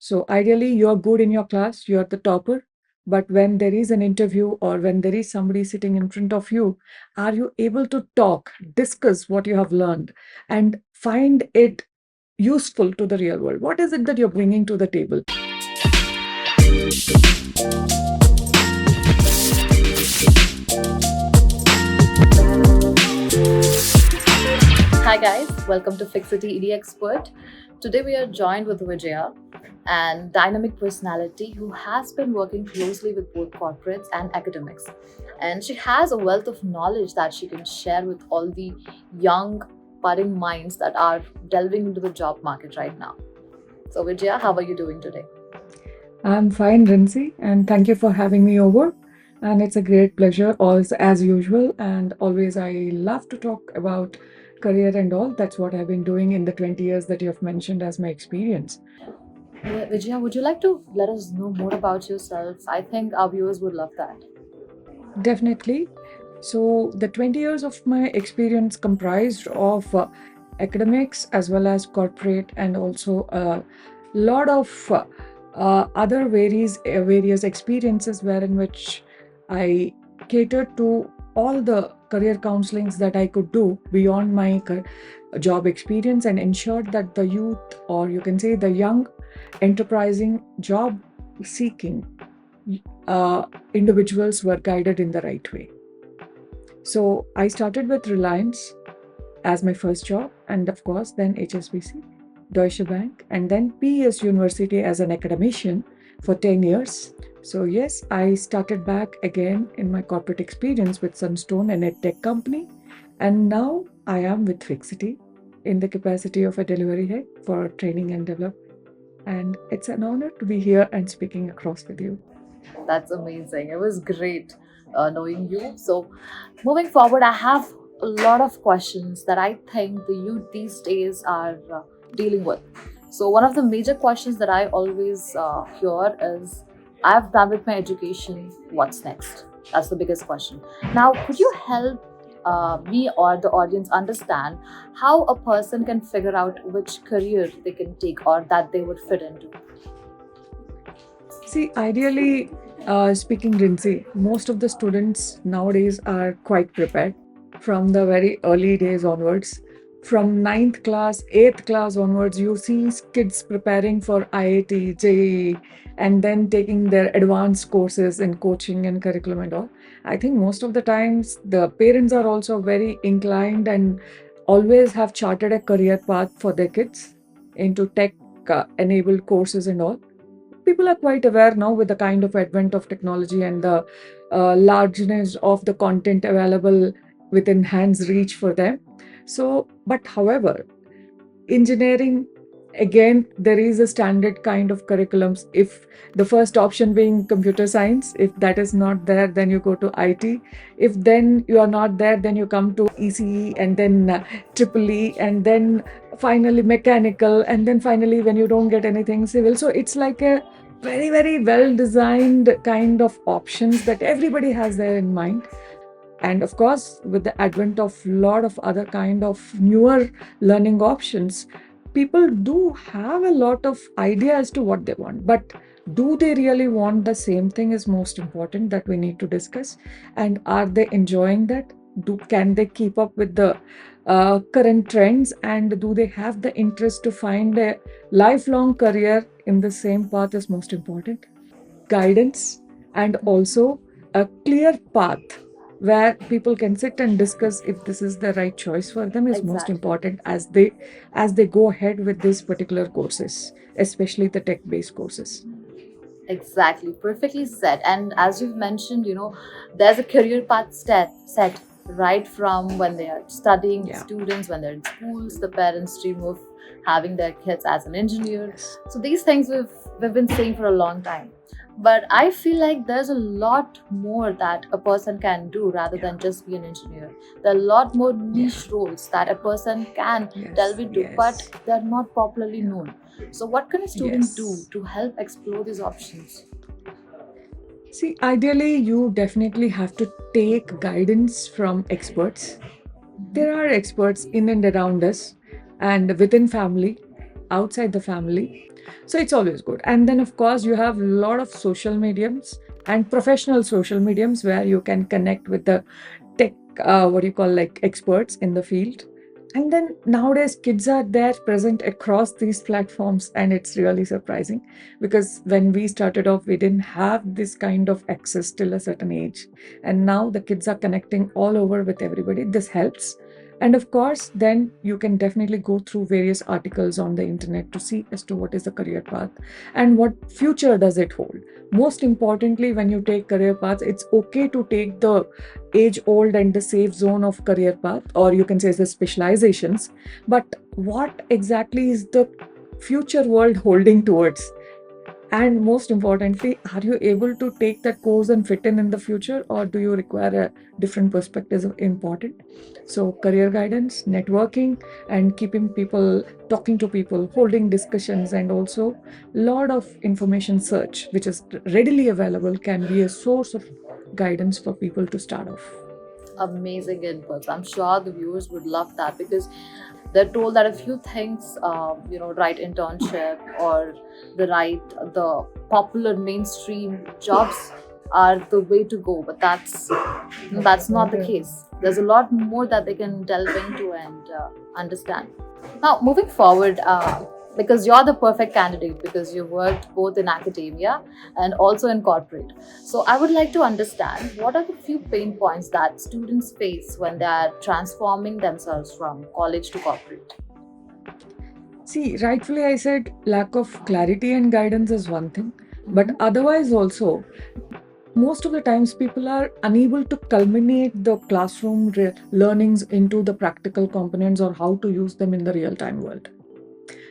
So ideally, you're good in your class, you're the topper. But when there is an interview or when there is somebody sitting in front of you, are you able to talk, discuss what you have learned, and find it useful to the real world? What is it that you're bringing to the table? Hi guys, welcome to FixityEDXpert. Today we are joined with Vijaya, and dynamic personality who has been working closely with both corporates and academics. And she has a wealth of knowledge that she can share with all the young budding minds that are delving into the job market right now. So Vijaya, how are you doing today? I'm fine, Rinsi, and thank you for having me over. And it's a great pleasure, as usual. And always, I love to talk about career and all. That's what I've been doing in the 20 years that you've mentioned as my experience. Vijaya, would you like to let us know more about yourself? I think our viewers would love that. Definitely. So, the 20 years of my experience comprised of academics as well as corporate, and also a lot of other various experiences wherein which I catered to all the career counselings that I could do beyond my job experience, and ensured that the youth, or you can say the young enterprising job seeking individuals, were guided in the right way. So I started with Reliance as my first job, and of course, then HSBC, Deutsche Bank, and then PES University as an academician for 10 years. So, yes, I started back again in my corporate experience with Sunstone, an edtech company, and now I am with Fixity in the capacity of a delivery head for training and development. And it's an honor to be here and speaking across with you. That's amazing. It was great knowing you. So, moving forward, I have a lot of questions that I think the youth these days are dealing with. So, one of the major questions that I always hear is, I've done with my education, what's next? That's the biggest question. Now, could you help me or the audience understand how a person can figure out which career they can take or that they would fit into? See, ideally speaking, Rinsi, most of the students nowadays are quite prepared from the very early days onwards. From ninth class, eighth class onwards, you see kids preparing for IIT, JEE, and then taking their advanced courses in coaching and curriculum and all. I think most of the times the parents are also very inclined and always have charted a career path for their kids into tech enabled courses and all. People are quite aware now with the kind of advent of technology and the largeness of the content available within hands reach for them. So, but however, engineering, again, there is a standard kind of curriculums. If the first option being computer science, if that is not there, then you go to IT. If then you are not there, then you come to ECE, and then triple E, and then finally mechanical, and then finally, when you don't get anything, civil. So it's like a very well designed kind of options that everybody has there in mind. And of course, with the advent of lot of other kind of newer learning options, people do have a lot of idea as to what they want, but do they really want the same thing is most important that we need to discuss. And are they enjoying that? Can they keep up with the current trends, and do they have the interest to find a lifelong career in the same path is most important. Guidance, and also a clear path where people can sit and discuss if this is the right choice for them is most Exactly. important as they go ahead with these particular courses, especially the tech based courses. Exactly, perfectly said. And as you've mentioned, there's a career path set right from when they are studying, the Yeah. students, when they're in schools, the parents dream of having their kids as an engineer. Yes. So these things we've been saying for a long time. But I feel like there's a lot more that a person can do rather Yeah. than just be an engineer. There are a lot more Yeah. niche roles that a person can Yes. delve into, but Yes. they're not popularly Yeah. known. So, what can a student do Yes. to help explore these options? See, ideally, you definitely have to take guidance from experts. There are experts in and around us, and within family, outside the family. So it's always good. And then, of course, you have a lot of social mediums and professional social mediums where you can connect with the tech, what do you call, like experts in the field. And then nowadays, kids are there present across these platforms, and it's really surprising because when we started off, we didn't have this kind of access till a certain age. And now the kids are connecting all over with everybody. This helps. And of course, then you can definitely go through various articles on the internet to see as to what is the career path and what future does it hold. Most importantly, when you take career paths, it's okay to take the age old and the safe zone of career path, or you can say the specializations. But what exactly is the future world holding towards? And most importantly, are you able to take that course and fit in the future, or do you require a different perspective is important? So, career guidance, networking, and keeping people talking to people, holding discussions, and also lot of information search, which is readily available, can be a source of guidance for people to start off. Amazing inputs. I'm sure the viewers would love that because they're told that if you think, right internship or the popular mainstream jobs are the way to go, but that's not the case. There's a lot more that they can delve into and understand. Now, moving forward, because you're the perfect candidate because you've worked both in academia and also in corporate. So, I would like to understand what are the few pain points that students face when they are transforming themselves from college to corporate? See, rightfully I said lack of clarity and guidance is one thing, but otherwise also, most of the times people are unable to culminate the classroom learnings into the practical components or how to use them in the real time world.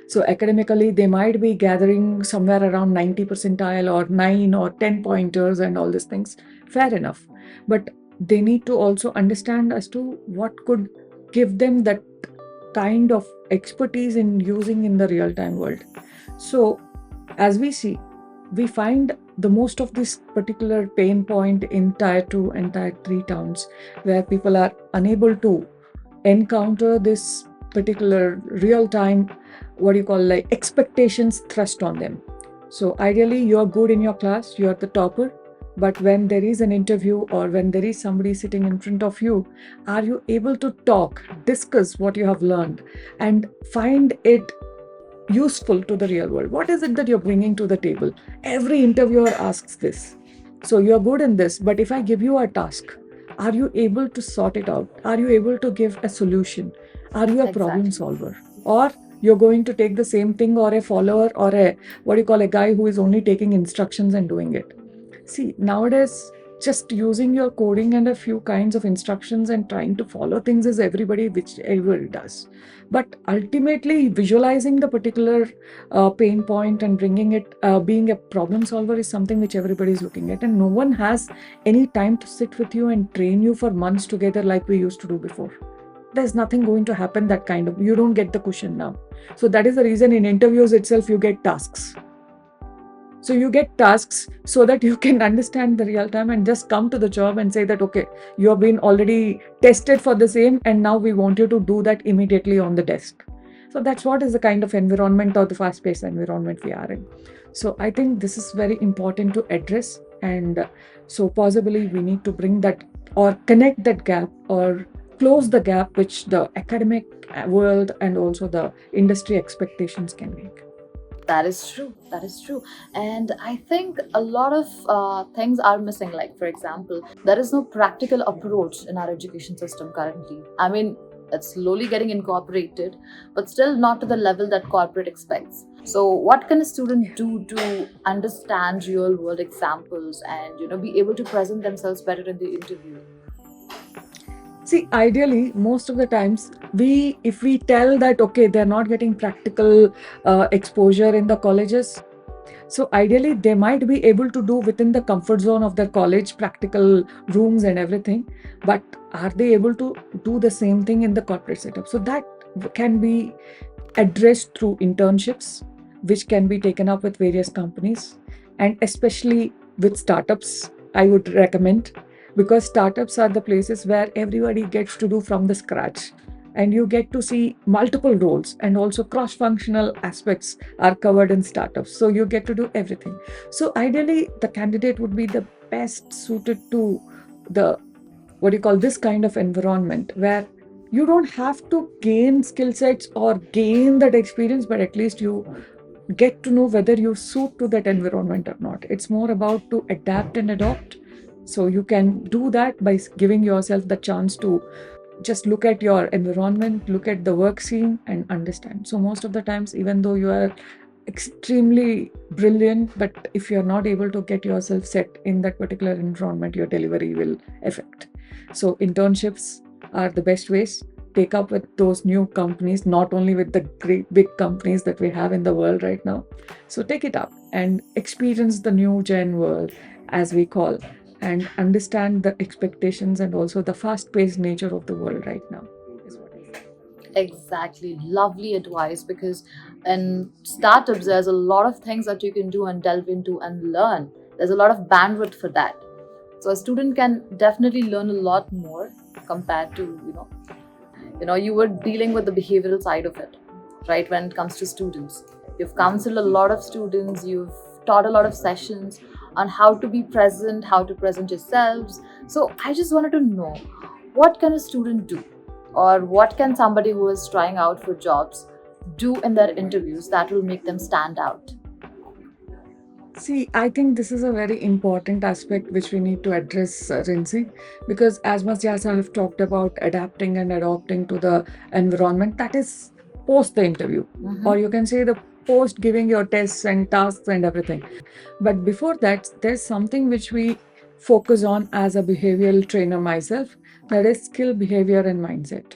So academically, they might be gathering somewhere around 90 percentile or 9 or 10 pointers and all these things. Fair enough. But they need to also understand as to what could give them that kind of expertise in using in the real time world. So as we see, we find the most of this particular pain point in tier 2 and tier 3 towns where people are unable to encounter this particular real time, what do you call, like expectations thrust on them. So ideally you're good in your class, you're the topper, but when there is an interview or when there is somebody sitting in front of you, are you able to talk, discuss what you have learned and find it useful to the real world? What is it that you're bringing to the table? Every interviewer asks this. So you're good in this, but if I give you a task, are you able to sort it out? Are you able to give a solution? Are you a problem Exactly. solver? Or you're going to take the same thing, or a follower, or a what do you call, a guy who is only taking instructions and doing it? See, nowadays, just using your coding and a few kinds of instructions and trying to follow things is everybody, whichever does. But ultimately, visualizing the particular pain point and bringing it, being a problem solver is something which everybody is looking at. And no one has any time to sit with you and train you for months together like we used to do before. There's nothing going to happen that kind of, you don't get the cushion now. So that is the reason in interviews itself, you get tasks. So you get tasks so that you can understand the real time and just come to the job and say that, okay, you have been already tested for the same and now we want you to do that immediately on the desk. So that's what is the kind of environment or the fast-paced environment we are in. So I think this is very important to address, and so possibly we need to bring that or connect that gap or close the gap which the academic world and also the industry expectations can make. That is true. That is true. And I think a lot of things are missing. Like, for example, there is no practical approach in our education system currently. I mean, it's slowly getting incorporated, but still not to the level that corporate expects. So, what can a student do to understand real world examples and be able to present themselves better in the interview? See, ideally, most of the times, if we tell that, okay, they're not getting practical exposure in the colleges, so ideally, they might be able to do within the comfort zone of their college, practical rooms and everything, but are they able to do the same thing in the corporate setup? So that can be addressed through internships, which can be taken up with various companies, and especially with startups, I would recommend, because startups are the places where everybody gets to do from the scratch. and you get to see multiple roles, and also cross-functional aspects are covered in startups. So you get to do everything. So ideally, the candidate would be the best suited to the what you call this kind of environment where you don't have to gain skill sets or gain that experience, but at least you get to know whether you suit to that environment or not. It's more about to adapt and adopt. So you can do that by giving yourself the chance to just look at your environment, look at the work scene, and understand. So most of the times, even though you are extremely brilliant, but if you're not able to get yourself set in that particular environment, your delivery will affect. So internships are the best ways. Take up with those new companies, not only with the great big companies that we have in the world right now. So take it up and experience the new gen world, as we call, and understand the expectations and also the fast-paced nature of the world right now. Is what I say. Exactly. Lovely advice, because in startups, there's a lot of things that you can do and delve into and learn. There's a lot of bandwidth for that. So a student can definitely learn a lot more compared to, you were dealing with the behavioral side of it, right? When it comes to students, you've counseled a lot of students, you've taught a lot of sessions on how to be present, how to present yourselves. So I just wanted to know, what can a student do, or what can somebody who is trying out for jobs do in their interviews that will make them stand out? See, I think this is a very important aspect which we need to address, Rinzi, because as much as I've talked about adapting and adopting to the environment, that is post the interview, or you can say the post giving your tests and tasks and everything. But before that, there's something which we focus on as a behavioral trainer myself, that is skill, behavior, and mindset.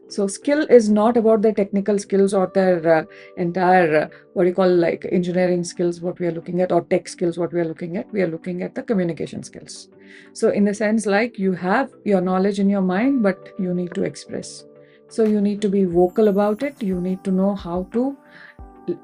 So skill is not about the technical skills or their entire what you call like engineering skills, what we are looking at, or tech skills, what we are looking at. We are looking at the communication skills. So in the sense like you have your knowledge in your mind, but you need to express. So you need to be vocal about it. You need to know how to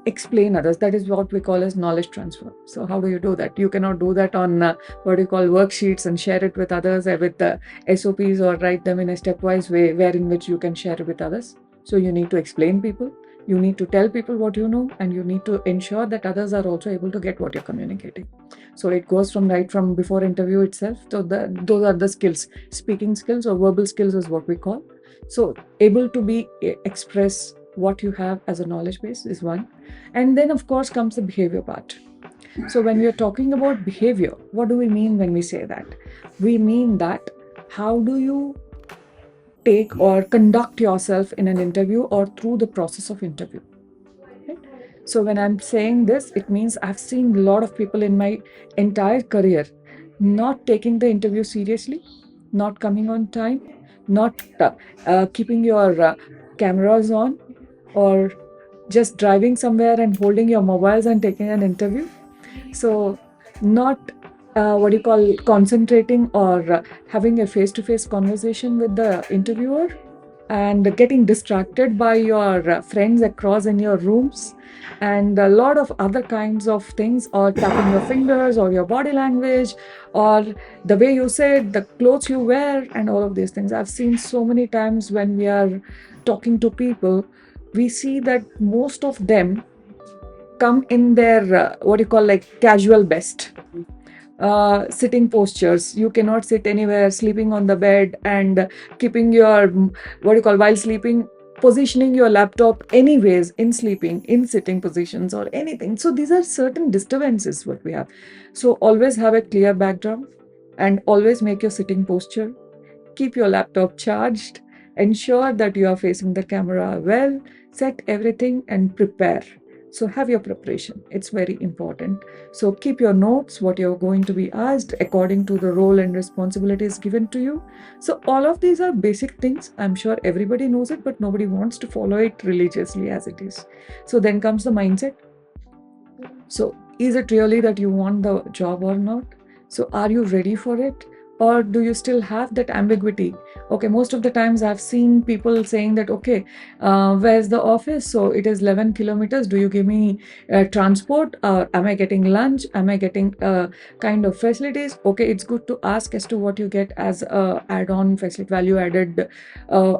explain others. That is what we call as knowledge transfer. So how do you do that? You cannot do that on what you call worksheets and share it with others with the SOPs, or write them in a stepwise way wherein which you can share it with others. So you need to explain people, you need to tell people what you know, and you need to ensure that others are also able to get what you're communicating. So it goes from right from before interview itself. So those are the skills. Speaking skills or verbal skills is what we call. So able to be express what you have as a knowledge base is one. And then of course comes the behavior part. So when we are talking about behavior, what do we mean when we say that? We mean that how do you take or conduct yourself in an interview or through the process of interview. Right? So when I'm saying this, it means I've seen a lot of people in my entire career not taking the interview seriously, not coming on time, not keeping your cameras on, or just driving somewhere and holding your mobiles and taking an interview. So not what you call concentrating or having a face-to-face conversation with the interviewer, and getting distracted by your friends across in your rooms, and a lot of other kinds of things, or tapping your fingers, or your body language, or the way you sit, the clothes you wear, and all of these things. I've seen so many times when we are talking to people, we see that most of them come in their what you call like casual best sitting postures. You cannot sit anywhere, sleeping on the bed, and keeping your what you call while sleeping, positioning your laptop anyways in sleeping, in sitting positions or anything. So these are certain disturbances what we have. So always have a clear background, and always make your sitting posture. Keep your laptop charged. Ensure that you are facing the camera well. Set everything and prepare. So have your preparation. It's very important. So keep your notes, what you're going to be asked according to the role and responsibilities given to you. So all of these are basic things. I'm sure everybody knows it, but nobody wants to follow it religiously as it is. So then comes the mindset. So is it really that you want the job or not? So are you ready for it? or do you still have that ambiguity? Okay, most of the times I've seen people saying that, okay, where's the office? So it is 11 kilometers. Do you give me transport? Am I getting lunch? Am I getting kind of facilities? Okay, it's good to ask as to what you get as add-on facility, value added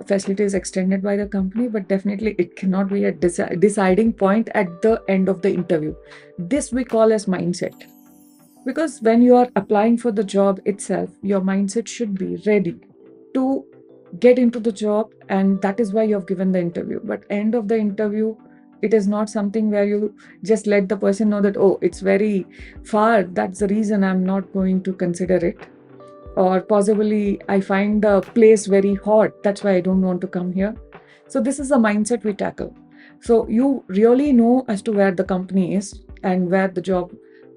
facilities extended by the company, but definitely it cannot be a deciding point at the end of the interview. This we call as mindset. Because when you are applying for the job itself, your mindset should be ready to get into the job, and that is why you have given the interview. But end of the interview, it is not something where you just let the person know that, oh, it's very far, that's the reason I'm not going to consider it. Or possibly I find the place very hot, that's why I don't want to come here. So this is a mindset we tackle. So you really know as to where the company is and where the job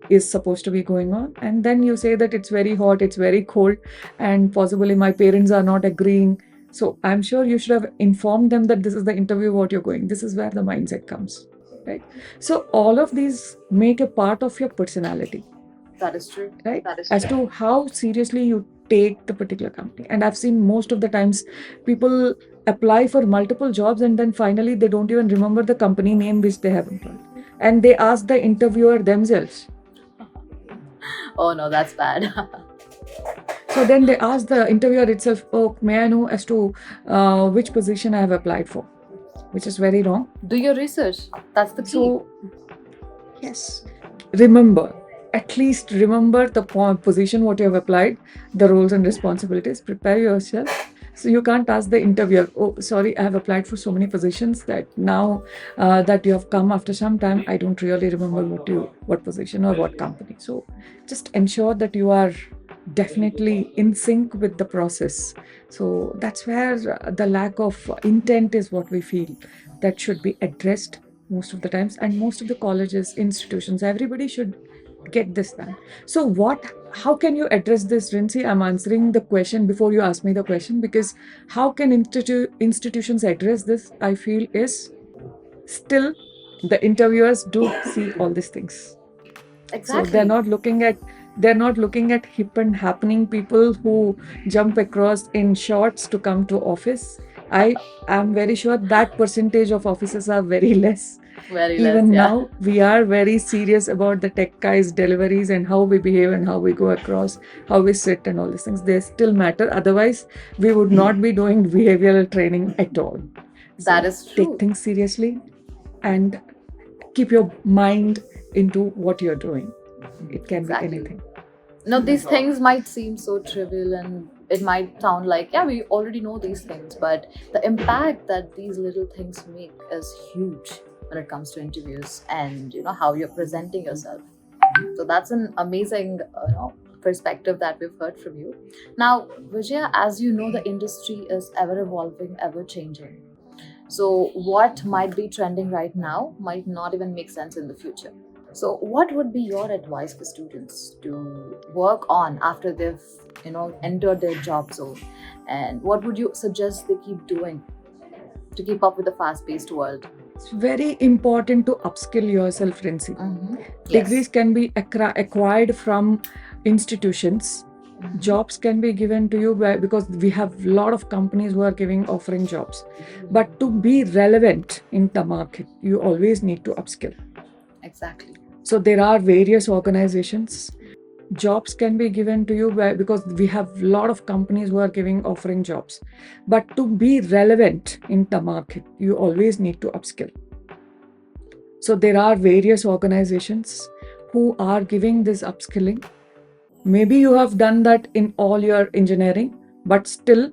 is supposed to be going on, and then you say that it's very hot, it's very cold, and possibly my parents are not agreeing. So I'm sure you should have informed them that this is the interview what you're going. This is where the mindset comes, right? So all of these make a part of your personality, That is true. right? As to how seriously you take the particular company. And I've seen most of the times people apply for multiple jobs and then finally they don't even remember the company name which they have employed, and they ask the interviewer themselves. Oh no, that's bad. So then they ask the interviewer itself, oh, may I know as to which position I have applied for, which is very wrong. Do your research. That's the key. So, yes, remember, at least remember the position what you have applied, the roles and responsibilities, prepare yourself. So you can't ask the interviewer, oh, sorry, I have applied for so many positions that now that you have come after some time, I don't really remember what position or what company. So just ensure that you are definitely in sync with the process. So that's where the lack of intent is what we feel that should be addressed most of the times, and most of the colleges, institutions, everybody should get this done. So how can you address this, Rinsi? I'm answering the question before you ask me the question, because how can institutions address this, I feel, is still the interviewers do see all these things. Exactly. So they're not looking at hip and happening people who jump across in shorts to come to office. I am very sure that percentage of offices are very less. Very Even less, yeah. now, we are very serious about the tech guys' deliveries and how we behave and how we go across, how we sit and all these things. They still matter. Otherwise, we would not be doing behavioral training at all. That is true. Take things seriously and keep your mind into what you're doing. It can Exactly. be anything. Now, these things might seem so trivial and it might sound like, yeah, we already know these things, but the impact that these little things make is huge when it comes to interviews and how you're presenting yourself. So that's an amazing perspective that we've heard from you. Now, Vijaya, as you know, the industry is ever evolving, ever changing. So what might be trending right now might not even make sense in the future. So what would be your advice for students to work on after they've entered their job zone, and what would you suggest they keep doing to keep up with the fast-paced world? It's very important to upskill yourself, Rinsi. Yes. Degrees can be acquired from institutions. Jobs can be given to you because we have a lot of companies who are offering jobs. But to be relevant in the market, you always need to upskill. Exactly. So there are various organizations. Jobs can be given to you because we have a lot of companies who are offering jobs. But to be relevant in the market, you always need to upskill. So there are various organizations who are giving this upskilling. Maybe you have done that in all your engineering, but still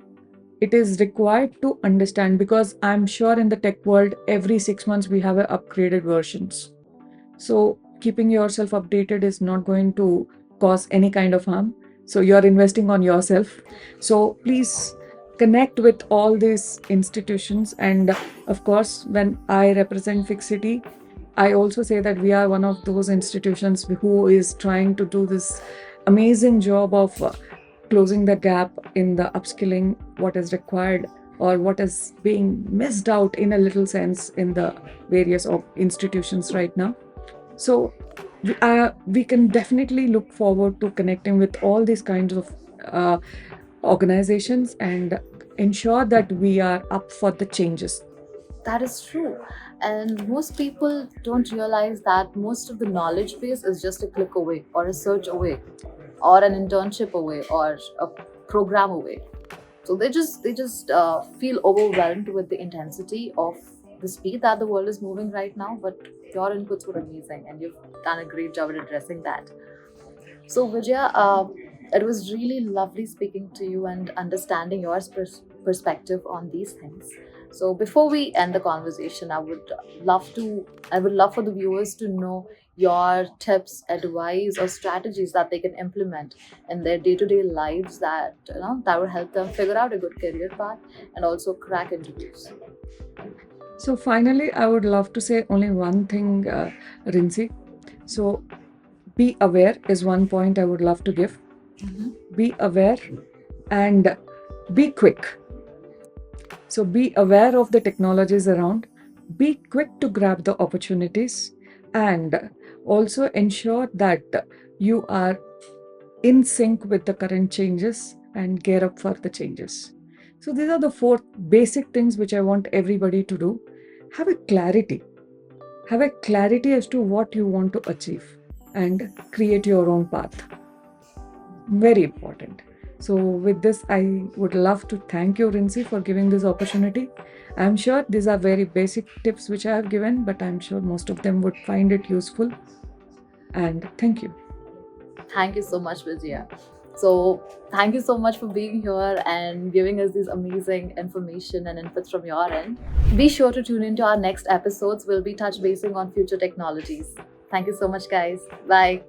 it is required to understand, because I'm sure in the tech world, every 6 months we have upgraded versions. So keeping yourself updated is not going to cause any kind of harm. So you're investing on yourself. So please connect with all these institutions. And of course, when I represent Fixity, I also say that we are one of those institutions who is trying to do this amazing job of closing the gap in the upskilling, what is required or what is being missed out in a little sense in the various institutions right now. So we can definitely look forward to connecting with all these kinds of uh, organizations and ensure that we are up for the changes. That is true. And most people don't realize that most of the knowledge base is just a click away, or a search away, or an internship away, or a program away. So they just feel overwhelmed with the intensity of the speed that the world is moving right now. But your inputs were amazing, and you've done a great job at addressing that. So, Vijaya, it was really lovely speaking to you and understanding your perspective on these things. So, before we end the conversation, I would love for the viewers to know your tips, advice, or strategies that they can implement in their day-to-day lives that that will help them figure out a good career path and also crack interviews. So finally, I would love to say only one thing, Rinsi. So be aware is one point I would love to give. Mhm. Be aware and be quick. So be aware of the technologies around, be quick to grab the opportunities, and also ensure that you are in sync with the current changes and gear up for the changes. So these are the four basic things which I want everybody to do. Have a clarity. Have a clarity as to what you want to achieve and create your own path. Very important. So, with this, I would love to thank you, Rinsi, for giving this opportunity. I'm sure these are very basic tips which I have given, but I'm sure most of them would find it useful. And thank you. Thank you so much, Vijaya. So, thank you so much for being here and giving us these amazing information and inputs from your end. Be sure to tune into our next episodes. We'll be touch basing on future technologies. Thank you so much, guys. Bye.